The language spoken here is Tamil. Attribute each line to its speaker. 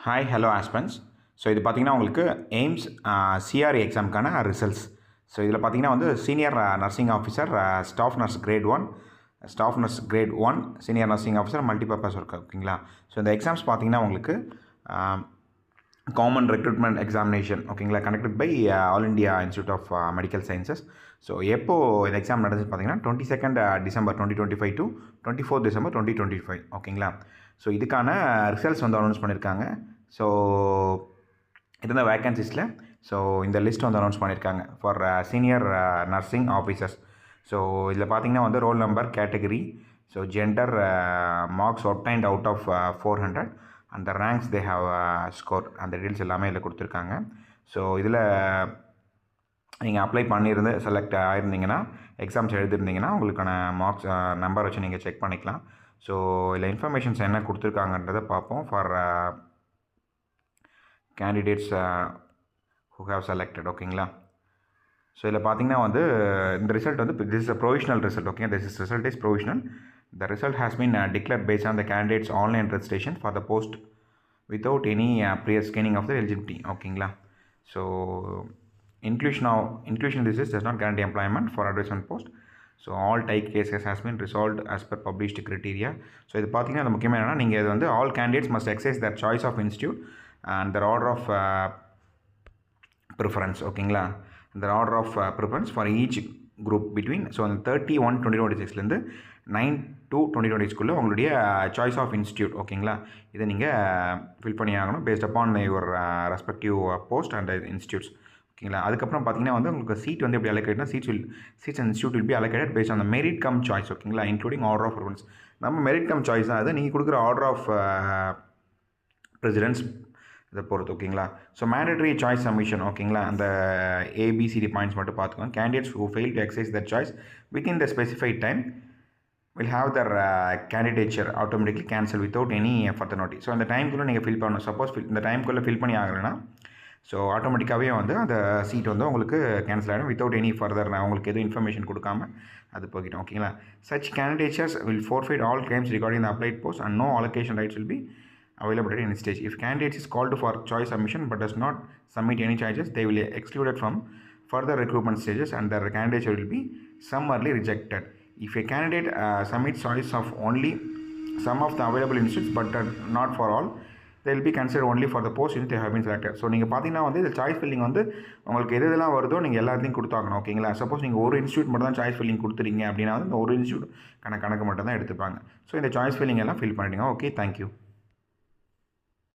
Speaker 1: Hi hello ஆஸ்பென்ஸ். ஸோ இது பார்த்தீங்கன்னா உங்களுக்கு எய்ம்ஸ் சிஆர்இ எக்ஸாமுக்கான ரிசல்ட்ஸ். ஸோ இதில் பார்த்தீங்கன்னா வந்து senior nursing officer, staff nurse grade 1, staff nurse grade 1, senior nursing officer, multipurpose work. ஓகேங்களா? ஸோ இந்த எக்ஸாம்ஸ் பார்த்தீங்கன்னா உங்களுக்கு காமன் ரெக்ரூட்மெண்ட் எக்ஸாமினேஷன், ஓகேங்களா, conducted by All India Institute of Medical Sciences. So எப்போது இந்த எக்ஸாம் நடந்துச்சு பார்த்தீங்கன்னா 22nd December 2025 to 24th December 2025. ஓகேங்களா? ஸோ இதுக்கான ரிசல்ட்ஸ் வந்து அனௌன்ஸ் பண்ணியிருக்காங்க. ஸோ இருந்த வேக்கன்சிஸில் ஸோ இந்த லிஸ்ட் வந்து அனௌன்ஸ் பண்ணியிருக்காங்க for senior nursing officers. So இதில் பார்த்தீங்கன்னா வந்து roll number, category, so gender, marks obtained out of 400 அந்த ரேங்க்ஸ் தே ஹாவ் ஸ்கோர், அந்த டீட்டெயில்ஸ் எல்லாமே இதில் கொடுத்துருக்காங்க. ஸோ இதில் நீங்கள் அப்ளை பண்ணியிருந்து செலக்ட் ஆகிருந்தீங்கன்னா, எக்ஸாம்ஸ் எழுதிருந்தீங்கன்னா உங்களுக்கான மார்க்ஸ் நம்பர் வச்சு நீங்கள் செக் பண்ணிக்கலாம். ஸோ இதில் இன்ஃபர்மேஷன்ஸ் என்ன கொடுத்துருக்காங்கன்றதை பார்ப்போம். For candidates who have selected. ஓகேங்களா? ஸோ இதில் பார்த்தீங்கன்னா வந்து இந்த ரிசல்ட் வந்து this is a provisional result. Okay, this result is provisional. The result has been declared based on the candidate's online registration for the post without any prior screening of the eligibility. ஓகேங்களா? So inclusion list does not guarantee employment for advertisement post. So all type cases has been resolved as per published criteria. So இது பார்த்தீங்கன்னா அது முக்கியமாக என்னென்னா, நீங்கள் இது வந்து all candidates must exercise their choice of institute and their order of preference. ஓகேங்களா? their order of preference for each group between so அந்த 31/2026லேருந்து 9/2/2026 உங்களுடைய சாய்ஸ் ஆஃப் இன்ஸ்டியூட். ஓகேங்களா? இதை நீங்கள் ஃபில் பண்ணி ஆகணும் based upon your respective post and institutes. ஓகேங்களா? அதுக்கப்புறம் பார்த்தீங்கன்னா வந்து உங்களுக்கு சீட் வந்து எப்படி அலோகேட்னா, seats and institute will be allocated based on the merit cum choice. ஓகேங்களா? Including order of preference. நம்ம மெரிட் கம் சாய்ஸ் தான் அது, நீங்கள் கொடுக்குற ஆர்டர் ஆஃப் பிரசிடென்ட்ஸ் இதை பொறுத்து. ஓகேங்களா? So mandatory choice submission. ஓகேங்களா? அந்த ABCD பாயிண்ட்ஸ் மட்டும் பார்த்துக்கோங்க. Candidates who fail to exercise that choice within the specified time will have their candidature automatically cancel without any further notice. So அந்த டைம்குள்ளே நீங்கள் ஃபில் பண்ணணும். சப்போஸ் இந்த டைம்குள்ளே ஃபில் பண்ணி ஆகலைன்னா ஸோ ஆட்டோமேட்டிக்காகவே வந்து அந்த சீட் வந்து உங்களுக்கு கேன்சல் ஆகிடும் வித்தவுட் எனி ஃபர்தர் உங்களுக்கு எதுவும் இன்ஃபர்மேஷன் கொடுக்காம அது போய்கிட்டோம். ஓகேங்களா? such candidatures will forfeit all claims regarding the applied post and no allocation rights will be available at any stage. If candidate is called for choice submission but does not submit any choices, they will be excluded from further recruitment stages and their candidature will be summarily rejected. If a candidate submits choice of only some of the available institutes but not for all, they will be considered only for the post in they have been selected. So நீங்கள் பார்த்தீங்கன்னா வந்து இந்த சாய்ஸ் ஃபில்லிங் வந்து உங்களுக்கு எதெல்லாம் வருதோ நீங்கள் எல்லாத்தையும் கொடுத்தாகணும். ஓகேங்களா? சப்போஸ் நீங்கள் ஒரு இன்ஸ்டியூட் மட்டும் தான் சாய்ஸ் ஃபில்லிங் கொடுத்துறீங்க அப்படின்னா வந்து இந்த ஒரு இன்ஸ்டியூட் கணக்கு மட்டும் தான் எடுத்துப்பாங்க. ஸோ இந்த சாய்ஸ் ஃபில்லிங் எல்லாம் ஃபில் பண்ணிடுங்க. Okay, thank you.